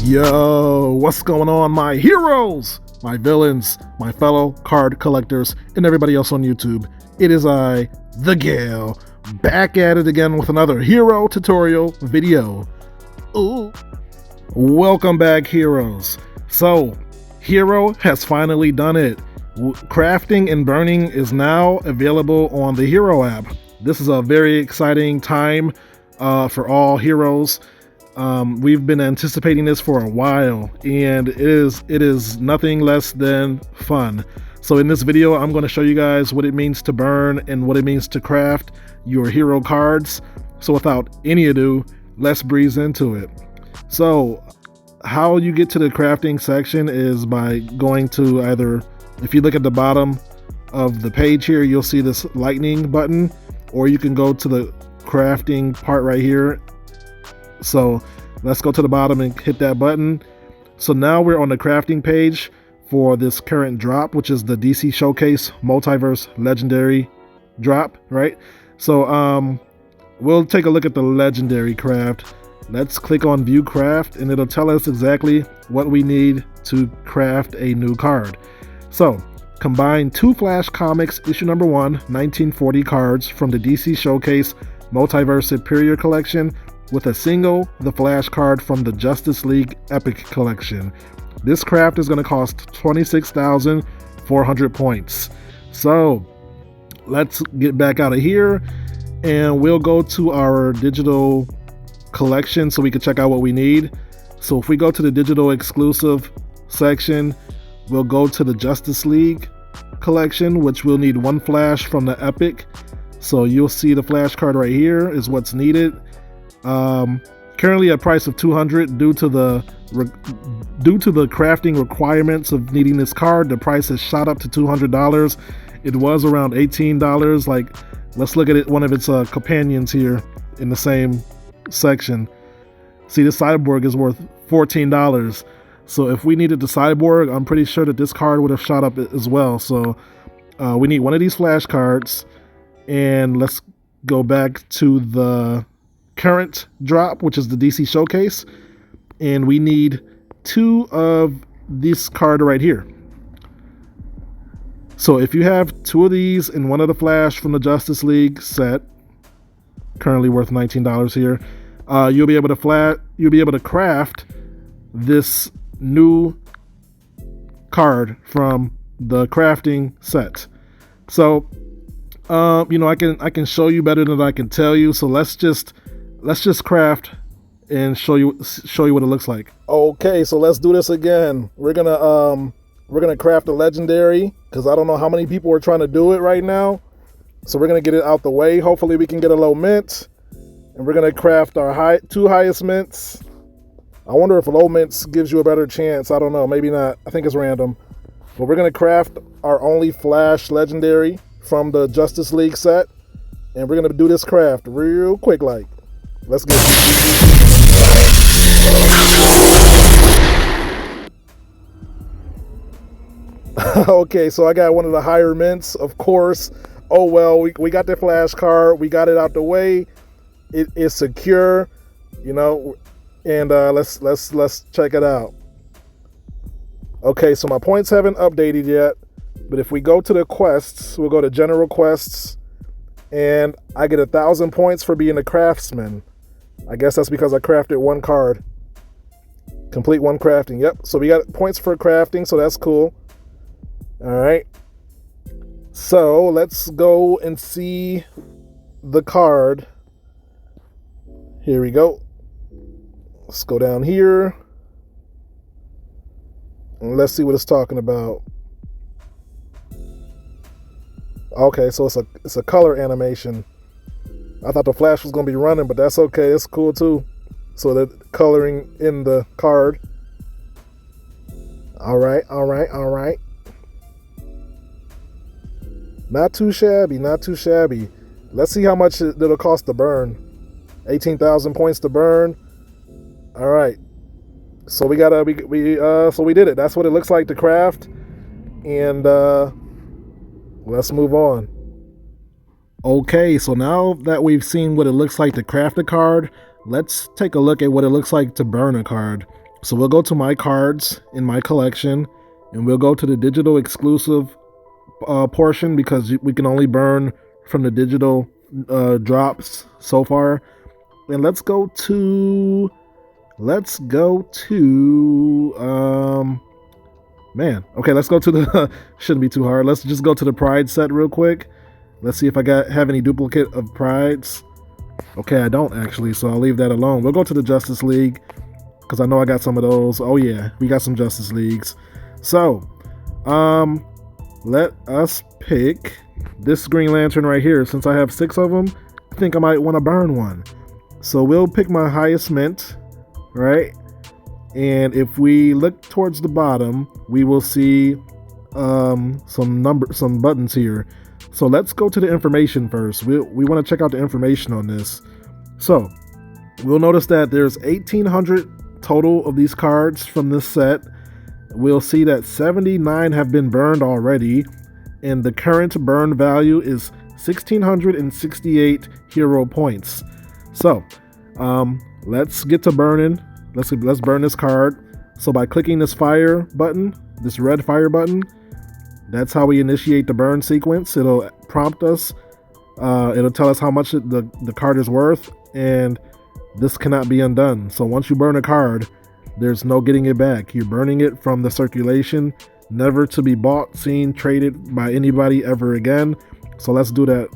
Yo, what's going on, my heroes, my villains, my fellow card collectors, and everybody else on YouTube? It is I, the Gale, back at it again with another hero tutorial video. Ooh. Welcome back, heroes. So, Hero has finally done it. Crafting and burning is now available on the Hero app. This is a very exciting time for all heroes. We've been anticipating this for a while, and it is nothing less than fun. So in this video, I'm going to show you guys what it means to burn and what it means to craft your hero cards. So without any ado, let's breeze into it. So how you get to the crafting section is by going to either, if you look at the bottom of the page here, you'll see this lightning button, or you can go to the crafting part right here. So let's go to the bottom and hit that button. So now we're on the crafting page for this current drop, which is the DC Showcase Multiverse Legendary drop, right? So we'll take a look at the Legendary craft. Let's click on View Craft, and it'll tell us exactly what we need to craft a new card. So combine 2 Flash Comics issue number 1 1940 cards from the DC Showcase Multiverse Superior Collection with a single The Flash card from the Justice League Epic Collection. This craft is going to cost 26,400 points. So let's get back out of here, and we'll go to our digital collection so we can check out what we need. So if we go to the digital exclusive section, we'll go to the Justice League collection, which will need 1 Flash from the Epic. So you'll see the Flash card right here is what's needed. Currently a price of 200 due to the crafting requirements of needing this card. The price has shot up to $200. It was around $18. Like, let's look at it, one of its companions here in the same section. See, the Cyborg is worth $14. So if we needed the Cyborg, I'm pretty sure that this card would have shot up as well. So we need one of these Flash cards, and let's go back to the current drop, which is the DC Showcase, and we need 2 of this card right here. So if you have 2 of these and 1 of the Flash from the Justice League set, currently worth $19 here, you'll be able to craft this new card from the crafting set. So you know, I can show you better than I can tell you. So let's just craft and show you what it looks like. Okay, so let's do this again. We're gonna craft a Legendary, because I don't know how many people are trying to do it right now. So we're gonna get it out the way. Hopefully we can get a low mint, and we're gonna craft our 2 highest mints. I wonder if low mints gives you a better chance. I don't know, maybe not. I think it's random. But we're gonna craft our only Flash Legendary from the Justice League set, and we're gonna do this craft real quick like. Let's get it. Okay, so I got one of the higher mints, of course. Oh well, we got the Flash card, we got it out the way. It is secure, you know, and let's check it out. Okay, so my points haven't updated yet, but if we go to the quests, we'll go to general quests, and I get 1,000 points for being a craftsman. I guess that's because I crafted 1 card. Complete 1 crafting. Yep. So we got points for crafting, so that's cool. All right. So let's go and see the card. Here we go. Let's go down here. And let's see what it's talking about. Okay, so it's a color animation. I thought the Flash was going to be running, but that's okay. It's cool too. So the coloring in the card. All right. Not too shabby, not too shabby. Let's see how much it'll cost to burn. 18,000 points to burn. All right. So we did it. That's what it looks like to craft. And let's move on. Okay, so now that we've seen what it looks like to craft a card, let's take a look at what it looks like to burn a card. So we'll go to my cards in my collection, and we'll go to the digital exclusive portion because we can only burn from the digital drops so far. And let's go to man. Okay, let's go to the shouldn't be too hard. Let's just go to the Pride set real quick. Let's see if I have any duplicate of Prides. Okay, I don't actually, so I'll leave that alone. We'll go to the Justice League because I know I got some of those. Oh yeah, we got some Justice Leagues. So, let us pick this Green Lantern right here. Since I have 6 of them, I think I might want to burn one. So we'll pick my highest mint, right? And if we look towards the bottom, we will see some buttons here. So let's go to the information first. We want to check out the information on this. So we'll notice that there's 1,800 total of these cards from this set. We'll see that 79 have been burned already, and the current burn value is 1,668 hero points. So let's get to burning. Let's burn this card. So by clicking this fire button, this red fire button, that's how we initiate the burn sequence. It'll prompt us. It'll tell us how much the card is worth, and this cannot be undone. So once you burn a card, there's no getting it back. You're burning it from the circulation, never to be bought, seen, traded by anybody ever again. So let's do that.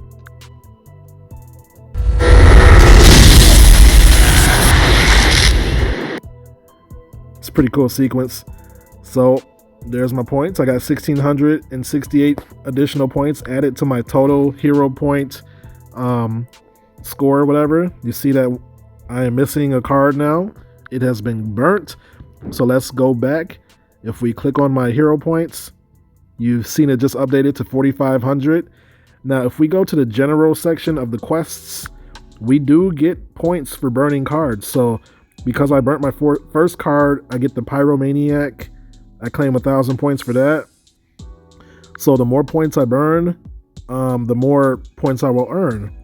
It's a pretty cool sequence. So there's my points. I got 1,668 additional points added to my total hero point score or whatever. You see that I am missing a card now. It has been burnt. So let's go back. If we click on my hero points, you've seen it just updated to 4,500. Now, if we go to the general section of the quests, we do get points for burning cards. So because I burnt my first card, I get the Pyromaniac. I claim 1,000 points for that. So the more points I burn, the more points I will earn.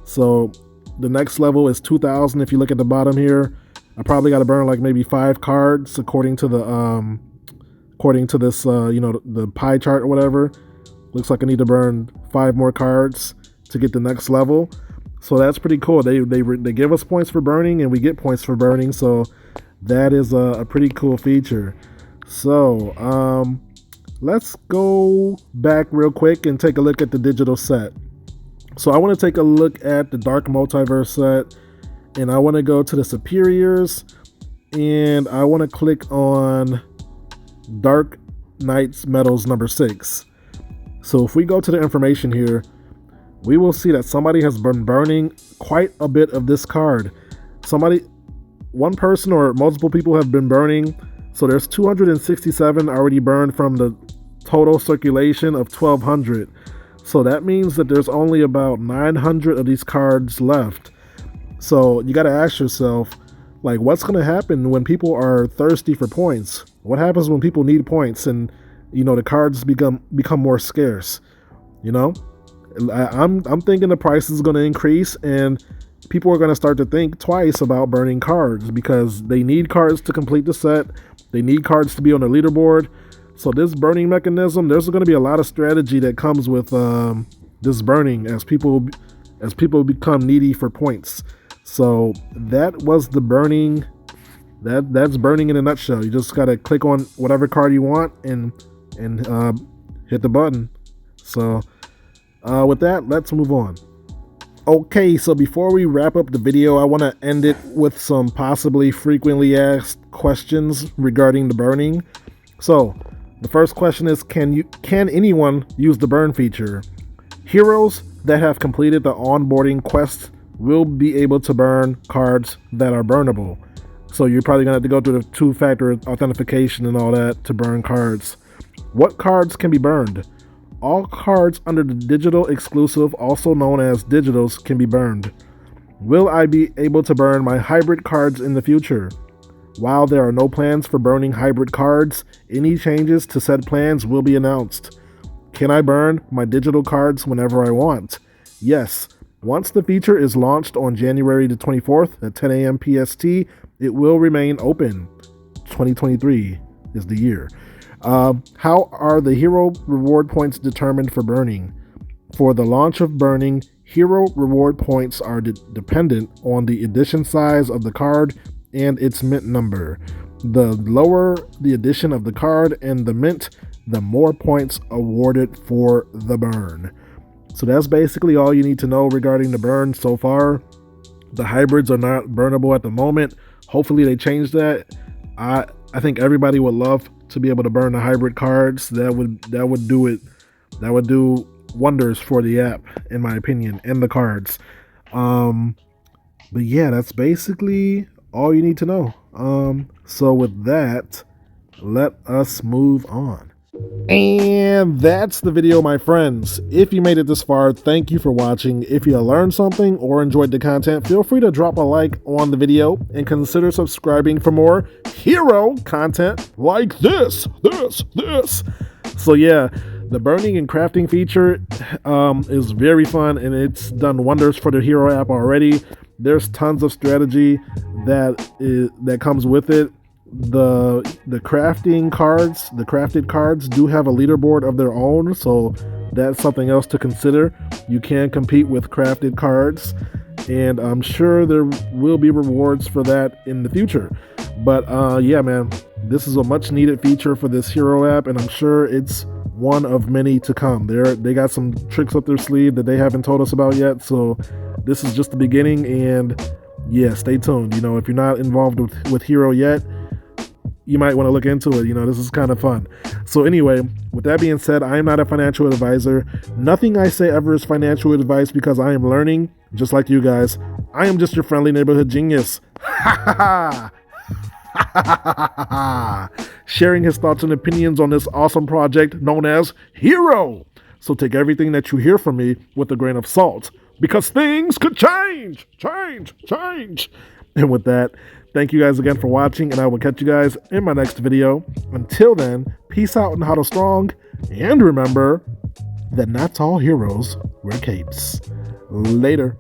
So the next level is 2,000. If you look at the bottom here, I probably got to burn like maybe 5 cards according to the this the pie chart or whatever. Looks like I need to burn 5 more cards to get the next level. So that's pretty cool. They give us points for burning, and we get points for burning. So that is a pretty cool feature. So let's go back real quick and take a look at the digital set. So I want to take a look at the Dark Multiverse set, and I want to go to the Superiors, and I want to click on Dark Knights Metals number 6. So if we go to the information here, we will see that somebody has been burning quite a bit of this card. One person or multiple people have been burning. So there's 267 already burned from the total circulation of 1,200. So that means that there's only about 900 of these cards left. So you got to ask yourself, like, what's going to happen when people are thirsty for points? What happens when people need points and, the cards become more scarce? I'm thinking the price is going to increase, and people are going to start to think twice about burning cards because they need cards to complete the set. They need cards to be on the leaderboard. So this burning mechanism, there's going to be a lot of strategy that comes with this burning as people become needy for points. So that was the burning. That's burning in a nutshell. You just got to click on whatever card you want and hit the button. So with that, let's move on. Okay, so before we wrap up the video, I want to end it with some possibly frequently asked questions regarding the burning. So the first question is, can anyone use the burn feature? Heroes that have completed the onboarding quest will be able to burn cards that are burnable. So you're probably going to have to go through the 2-factor authentication and all that to burn cards. What cards can be burned? All cards under the digital exclusive, also known as digitals, can be burned. Will I be able to burn my hybrid cards in the future? While there are no plans for burning hybrid cards, any changes to said plans will be announced. Can I burn my digital cards whenever I want? Yes. Once the feature is launched on January the 24th at 10 a.m. PST, it will remain open. 2023 is the year. How are the hero reward points determined for burning? For the launch of burning, hero reward points are dependent on the edition size of the card and its mint number. The lower the edition of the card and the mint, the more points awarded for the burn. So that's basically all you need to know regarding the burn so far. The hybrids are not burnable at the moment. Hopefully they change that. I think everybody would love to be able to burn the hybrid cards. That would do it. That would do wonders for the app, in my opinion, and the cards. But yeah, that's basically all you need to know. So with that, let us move on. And that's the video, my friends. If you made it this far, thank you for watching. If you learned something or enjoyed the content, feel free to drop a like on the video and consider subscribing for more hero content like this. So yeah, the burning and crafting feature is very fun, and it's done wonders for the hero app already. There's tons of strategy that comes with it. The crafting cards, the crafted cards do have a leaderboard of their own, so that's something else to consider. You can compete with crafted cards, and I'm sure there will be rewards for that in the future. But yeah, man, this is a much needed feature for this hero app, and I'm sure it's one of many to come. They got some tricks up their sleeve that they haven't told us about yet, so this is just the beginning. And yeah, stay tuned. You know, if you're not involved with hero yet, you might want to look into it. You know, this is kind of fun. So anyway, with that being said, I am not a financial advisor. Nothing I say ever is financial advice, because I am learning just like you guys. I am just your friendly neighborhood genius. Sharing his thoughts and opinions on this awesome project known as Hero. So take everything that you hear from me with a grain of salt, because things could change. And with that, thank you guys again for watching, and I will catch you guys in my next video. Until then, peace out and huddle strong, and remember that not all heroes wear capes. Later.